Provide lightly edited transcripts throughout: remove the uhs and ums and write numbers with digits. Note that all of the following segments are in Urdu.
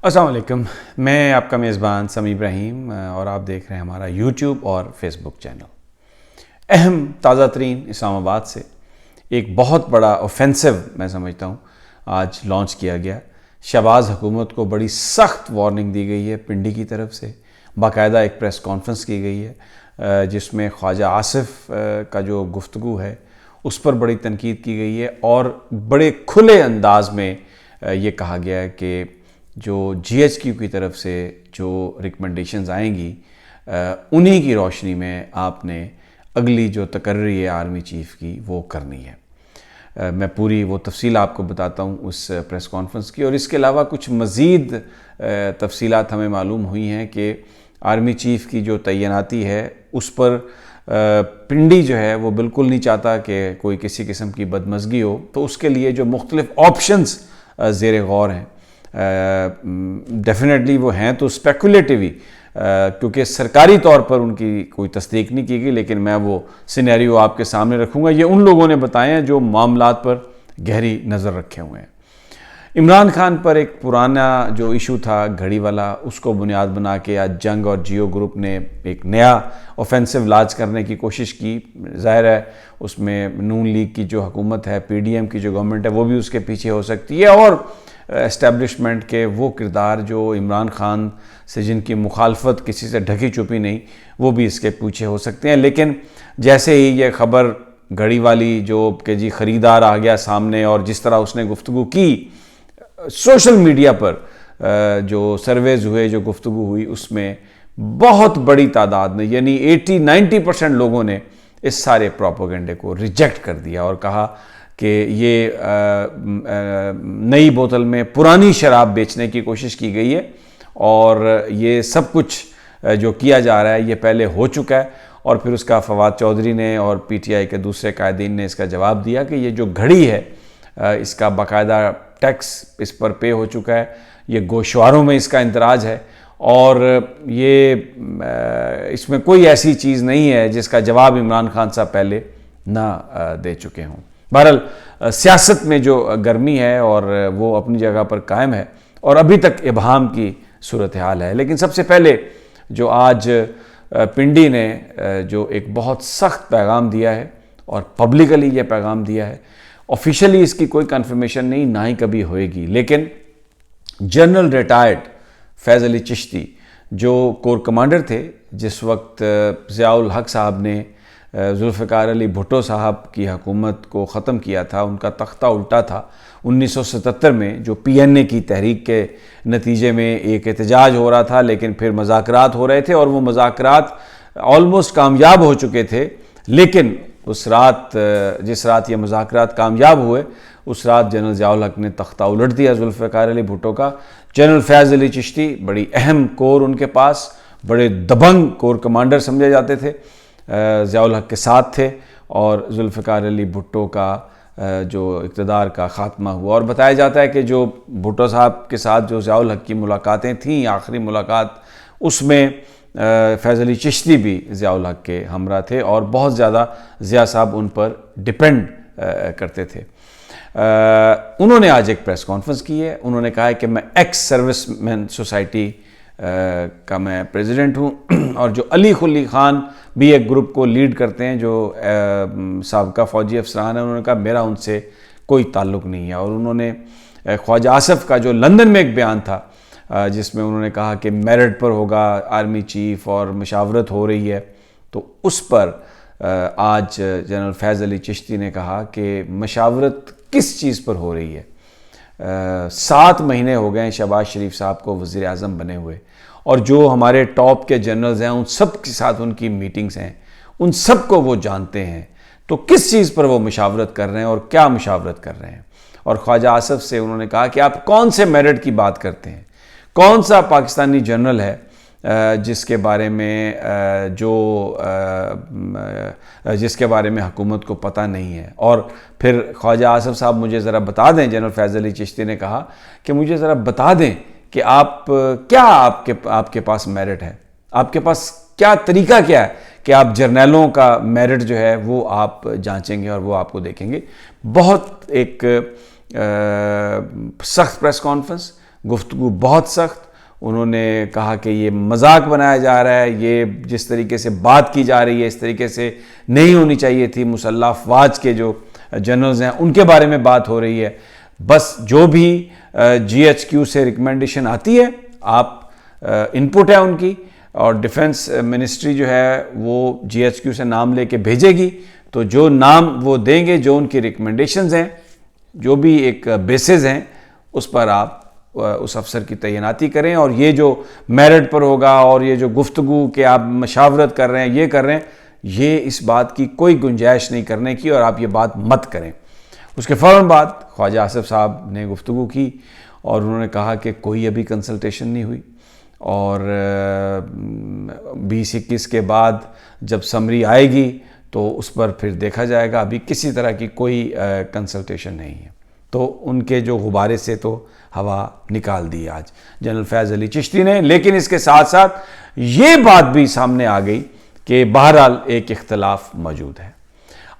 السلام علیکم، میں آپ کا میزبان سمیع ابراہیم اور آپ دیکھ رہے ہیں ہمارا یوٹیوب اور فیس بک چینل۔ اہم تازہ ترین اسلام آباد سے ایک بہت بڑا اوفینسو میں سمجھتا ہوں آج لانچ کیا گیا۔ شہباز حکومت کو بڑی سخت وارننگ دی گئی ہے پنڈی کی طرف سے، باقاعدہ ایک پریس کانفرنس کی گئی ہے جس میں خواجہ آصف کا جو گفتگو ہے اس پر بڑی تنقید کی گئی ہے اور بڑے کھلے انداز میں یہ کہا گیا ہے کہ جو جی ایچ کیو کی طرف سے جو ریکمنڈیشنز آئیں گی انہی کی روشنی میں آپ نے اگلی جو تقرری ہے آرمی چیف کی وہ کرنی ہے۔ میں پوری وہ تفصیل آپ کو بتاتا ہوں اس پریس کانفرنس کی، اور اس کے علاوہ کچھ مزید تفصیلات ہمیں معلوم ہوئی ہیں کہ آرمی چیف کی جو تعیناتی ہے اس پر پنڈی جو ہے وہ بالکل نہیں چاہتا کہ کوئی کسی قسم کی بدمزگی ہو، تو اس کے لیے جو مختلف آپشنز زیر غور ہیں ڈیفینیٹلی وہ ہیں تو اسپیکولیٹو ہی، کیونکہ سرکاری طور پر ان کی کوئی تصدیق نہیں کی گئی، لیکن میں وہ سینیریو آپ کے سامنے رکھوں گا۔ یہ ان لوگوں نے بتائے ہیں جو معاملات پر گہری نظر رکھے ہوئے ہیں۔ عمران خان پر ایک پرانا جو ایشو تھا گھڑی والا، اس کو بنیاد بنا کے آج جنگ اور جیو گروپ نے ایک نیا اوفینسو لانچ کرنے کی کوشش کی۔ ظاہر ہے اس میں نون لیگ کی جو حکومت ہے، پی ڈی ایم کی جو گورنمنٹ ہے، وہ بھی اس کے پیچھے ہو سکتی ہے، اور اسٹیبلشمنٹ کے وہ کردار جو عمران خان سے جن کی مخالفت کسی سے ڈھکی چھپی نہیں، وہ بھی اس کے پیچھے ہو سکتے ہیں۔ لیکن جیسے ہی یہ خبر گھڑی والی جو کہ جی خریدار آ گیا سامنے، اور جس طرح اس نے گفتگو کی سوشل میڈیا پر جو سرویز ہوئے، جو گفتگو ہوئی، اس میں بہت بڑی تعداد نے، یعنی 80-90% لوگوں نے اس سارے پروپیگنڈے کو ریجیکٹ کر دیا اور کہا کہ یہ نئی بوتل میں پرانی شراب بیچنے کی کوشش کی گئی ہے، اور یہ سب کچھ جو کیا جا رہا ہے یہ پہلے ہو چکا ہے۔ اور پھر اس کا فواد چودھری نے اور پی ٹی آئی کے دوسرے قائدین نے اس کا جواب دیا کہ یہ جو گھڑی ہے اس کا باقاعدہ ٹیکس اس پر پے ہو چکا ہے، یہ گوشواروں میں اس کا اندراج ہے، اور یہ اس میں کوئی ایسی چیز نہیں ہے جس کا جواب عمران خان صاحب پہلے نہ دے چکے ہوں۔ بہرحال سیاست میں جو گرمی ہے اور وہ اپنی جگہ پر قائم ہے، اور ابھی تک ابہام کی صورتحال ہے۔ لیکن سب سے پہلے جو آج پنڈی نے جو ایک بہت سخت پیغام دیا ہے، اور پبلکلی یہ پیغام دیا ہے، آفیشلی اس کی کوئی کنفرمیشن نہیں، نہ ہی کبھی ہوئے گی، لیکن جنرل ریٹائرڈ فیض علی چشتی جو کور کمانڈر تھے جس وقت ضیاء الحق صاحب نے ذوالفقار علی بھٹو صاحب کی حکومت کو ختم کیا تھا، ان کا تختہ الٹا تھا 1977 میں، جو پی این اے کی تحریک کے نتیجے میں ایک احتجاج ہو رہا تھا، لیکن پھر مذاکرات ہو رہے تھے اور وہ مذاکرات آلموسٹ کامیاب ہو چکے تھے، لیکن اس رات جس رات یہ مذاکرات کامیاب ہوئے اس رات جنرل ضیاء الحق نے تختہ الٹ دیا ذوالفقار علی بھٹو کا۔ جنرل فیض علی چشتی بڑی اہم کور ان کے پاس، بڑے دبنگ کور کمانڈر سمجھے جاتے تھے، ضیاء الحق کے ساتھ تھے، اور ذوالفقار علی بھٹو کا جو اقتدار کا خاتمہ ہوا۔ اور بتایا جاتا ہے کہ جو بھٹو صاحب کے ساتھ جو ضیاء الحق کی ملاقاتیں تھیں، آخری ملاقات، اس میں فیض علی چشتی بھی ضیاء الحق کے ہمراہ تھے، اور بہت زیادہ ضیاء صاحب ان پر ڈیپینڈ کرتے تھے۔ انہوں نے آج ایک پریس کانفرنس کی ہے، انہوں نے کہا ہے کہ میں ایکس سروس مین سوسائٹی کا میں پریزیڈنٹ ہوں، اور جو علی خلی خان بھی ایک گروپ کو لیڈ کرتے ہیں جو سابقہ فوجی افسران ہیں، انہوں نے کہا میرا ان سے کوئی تعلق نہیں ہے۔ اور انہوں نے خواجہ آصف کا جو لندن میں ایک بیان تھا جس میں انہوں نے کہا کہ میرٹ پر ہوگا آرمی چیف اور مشاورت ہو رہی ہے، تو اس پر آج جنرل فیض علی چشتی نے کہا کہ مشاورت کس چیز پر ہو رہی ہے؟ 7 مہینے ہو گئے ہیں شہباز شریف صاحب کو وزیر اعظم بنے ہوئے، اور جو ہمارے ٹاپ کے جنرلز ہیں ان سب کے ساتھ ان کی میٹنگز ہیں، ان سب کو وہ جانتے ہیں، تو کس چیز پر وہ مشاورت کر رہے ہیں اور کیا مشاورت کر رہے ہیں؟ اور خواجہ آصف سے انہوں نے کہا کہ آپ کون سے میرٹ کی بات کرتے ہیں؟ کون سا پاکستانی جنرل ہے جس کے بارے میں جس کے بارے میں حکومت کو پتہ نہیں ہے؟ اور پھر خواجہ آصف صاحب مجھے ذرا بتا دیں، جنرل فیض علی چشتی نے کہا کہ مجھے ذرا بتا دیں کہ آپ کے پاس میرٹ ہے، آپ کے پاس کیا طریقہ کیا ہے کہ آپ جرنیلوں کا میرٹ جو ہے وہ آپ جانچیں گے اور وہ آپ کو دیکھیں گے۔ بہت ایک سخت پریس کانفرنس، گفتگو بہت سخت. انہوں نے کہا کہ یہ مذاق بنایا جا رہا ہے, یہ جس طریقے سے بات کی جا رہی ہے اس طریقے سے نہیں ہونی چاہیے تھی. مسلح افواج کے جو جنرلز ہیں ان کے بارے میں بات ہو رہی ہے. بس جو بھی جی ایچ کیو سے ریکمنڈیشن آتی ہے, آپ انپٹ ہے ان کی, اور ڈیفنس منسٹری جو ہے وہ جی ایچ کیو سے نام لے کے بھیجے گی, تو جو نام وہ دیں گے, جو ان کی ریکمنڈیشنز ہیں, جو بھی ایک بیسز ہیں, اس پر آپ اس افسر کی تعیناتی کریں. اور یہ جو میرٹ پر ہوگا اور یہ جو گفتگو کہ آپ مشاورت کر رہے ہیں, یہ کر رہے ہیں, یہ اس بات کی کوئی گنجائش نہیں کرنے کی, اور آپ یہ بات مت کریں. اس کے فوراً بعد خواجہ آصف صاحب نے گفتگو کی اور انہوں نے کہا کہ کوئی ابھی کنسلٹیشن نہیں ہوئی, اور 20-21 کے بعد جب سمری آئے گی تو اس پر پھر دیکھا جائے گا. ابھی کسی طرح کی کوئی کنسلٹیشن نہیں ہے. تو ان کے جو غبارے سے تو ہوا نکال دی آج جنرل فیض علی چشتی نے. لیکن اس کے ساتھ ساتھ یہ بات بھی سامنے آ گئی کہ بہرحال ایک اختلاف موجود ہے.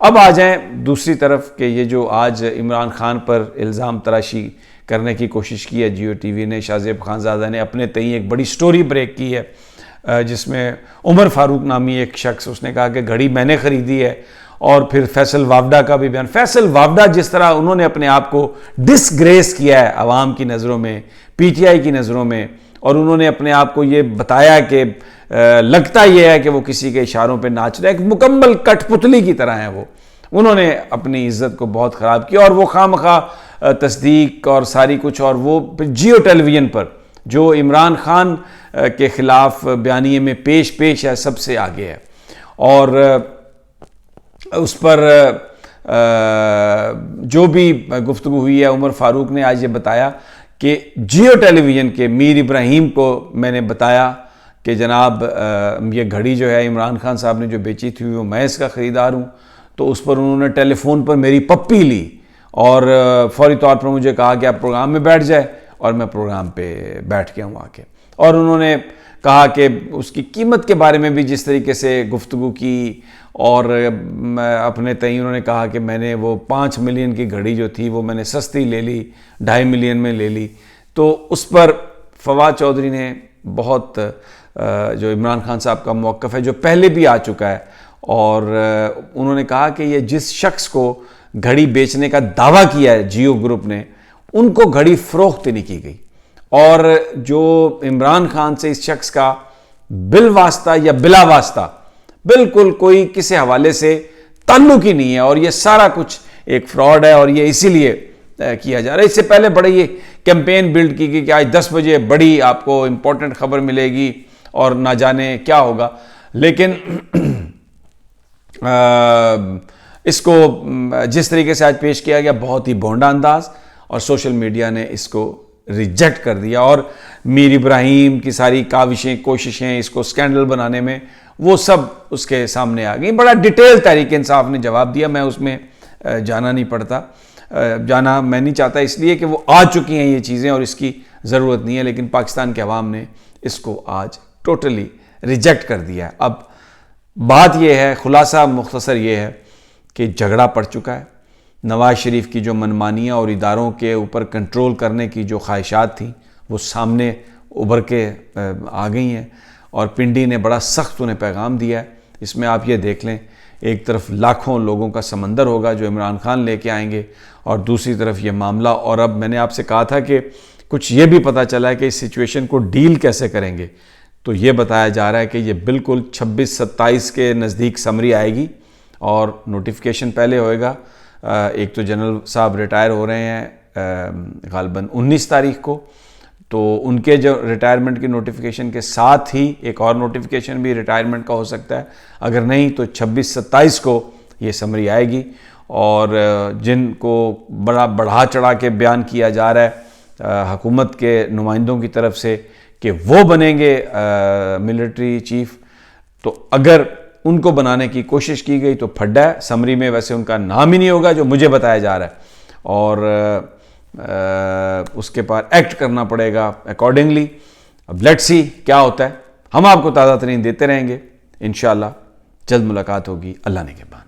اب آ جائیں دوسری طرف کہ یہ جو آج عمران خان پر الزام تراشی کرنے کی کوشش کی ہے جیو ٹی وی نے, شاہ زیب خانزادہ نے اپنے تئیں ایک بڑی سٹوری بریک کی ہے, جس میں عمر فاروق نامی ایک شخص, اس نے کہا کہ گھڑی میں نے خریدی ہے. اور پھر فیصل وابڈا کا بھی بیان. فیصل وابڈا جس طرح انہوں نے اپنے آپ کو ڈسگریس کیا ہے عوام کی نظروں میں, پی ٹی آئی کی نظروں میں, اور انہوں نے اپنے آپ کو یہ بتایا کہ لگتا یہ ہے کہ وہ کسی کے اشاروں پہ ناچ رہے, ایک مکمل کٹ پتلی کی طرح ہیں وہ. انہوں نے اپنی عزت کو بہت خراب کیا, اور وہ خواہ تصدیق اور ساری کچھ, اور وہ جیو ٹیلی ویژن پر جو عمران خان کے خلاف بیانیے میں پیش ہے سب سے آگے ہے. اور اس پر جو بھی گفتگو ہوئی ہے, عمر فاروق نے آج یہ بتایا کہ جیو ٹیلی ویژن کے میر ابراہیم کو میں نے بتایا کہ جناب یہ گھڑی جو ہے عمران خان صاحب نے جو بیچی تھی وہ میں اس کا خریدار ہوں. تو اس پر انہوں نے ٹیلی فون پر میری پپی لی اور فوری طور پر مجھے کہا کہ آپ پروگرام میں بیٹھ جائے, اور میں پروگرام پہ بیٹھ گیا ہوں آ کے. اور انہوں نے کہا کہ اس کی قیمت کے بارے میں بھی جس طریقے سے گفتگو کی, اور اپنے تئیں انہوں نے کہا کہ میں نے وہ 5 ملین کی گھڑی جو تھی وہ میں نے سستی لے لی, 2.5 ملین میں لے لی. تو اس پر فواد چودھری نے بہت جو عمران خان صاحب کا موقف ہے جو پہلے بھی آ چکا ہے, اور انہوں نے کہا کہ یہ جس شخص کو گھڑی بیچنے کا دعویٰ کیا ہے جیو گروپ نے, ان کو گھڑی فروخت نہیں کی گئی, اور جو عمران خان سے اس شخص کا بالواسطہ یا بلا واسطہ بالکل کوئی کسی حوالے سے تعلق ہی نہیں ہے, اور یہ سارا کچھ ایک فراڈ ہے, اور یہ اسی لیے کیا جا رہا ہے. اس سے پہلے بڑے یہ کیمپین بلڈ کی گئی کہ آج 10 بجے بڑی آپ کو امپورٹنٹ خبر ملے گی اور نہ جانے کیا ہوگا, لیکن اس کو جس طریقے سے آج پیش کیا گیا بہت ہی بھونڈا انداز, اور سوشل میڈیا نے اس کو ریجیکٹ کر دیا. اور میر ابراہیم کی ساری کاوشیں کوششیں اس کو سکینڈل بنانے میں وہ سب اس کے سامنے آ گئی. بڑا ڈیٹیل تحریک انصاف نے جواب دیا, میں اس میں جانا میں نہیں چاہتا, اس لیے کہ وہ آ چکی ہیں یہ چیزیں اور اس کی ضرورت نہیں ہے. لیکن پاکستان کے عوام نے اس کو آج ٹوٹلی ریجیکٹ کر دیا ہے. اب بات یہ ہے, خلاصہ مختصر یہ ہے کہ جھگڑا پڑ چکا ہے. نواز شریف کی جو منمانیاں اور اداروں کے اوپر کنٹرول کرنے کی جو خواہشات تھیں وہ سامنے ابھر کے آ گئی ہیں, اور پنڈی نے بڑا سخت انہیں پیغام دیا ہے. اس میں آپ یہ دیکھ لیں, ایک طرف لاکھوں لوگوں کا سمندر ہوگا جو عمران خان لے کے آئیں گے, اور دوسری طرف یہ معاملہ. اور اب میں نے آپ سے کہا تھا کہ کچھ یہ بھی پتہ چلا ہے کہ اس سچویشن کو ڈیل کیسے کریں گے, تو یہ بتایا جا رہا ہے کہ یہ بالکل 26-27 کے نزدیک سمری آئے گی, اور نوٹیفیکیشن پہلے ہوئے گا. ایک تو جنرل صاحب ریٹائر ہو رہے ہیں غالباً 19 تاریخ کو, تو ان کے جو ریٹائرمنٹ کی نوٹیفیکیشن کے ساتھ ہی ایک اور نوٹیفیکیشن بھی ریٹائرمنٹ کا ہو سکتا ہے. اگر نہیں تو 26-27 کو یہ سمری آئے گی. اور جن کو بڑا بڑھا چڑھا کے بیان کیا جا رہا ہے حکومت کے نمائندوں کی طرف سے کہ وہ بنیں گے ملٹری چیف, تو اگر ان کو بنانے کی کوشش کی گئی تو پھڈا ہے. سمری میں ویسے ان کا نام ہی نہیں ہوگا جو مجھے بتایا جا رہا ہے, اور اس کے پار ایکٹ کرنا پڑے گا اکارڈنگلی. اب لیٹس سی کیا ہوتا ہے, ہم آپ کو تازہ ترین دیتے رہیں گے. انشاءاللہ جلد ملاقات ہوگی, اللہ نے کے بعد.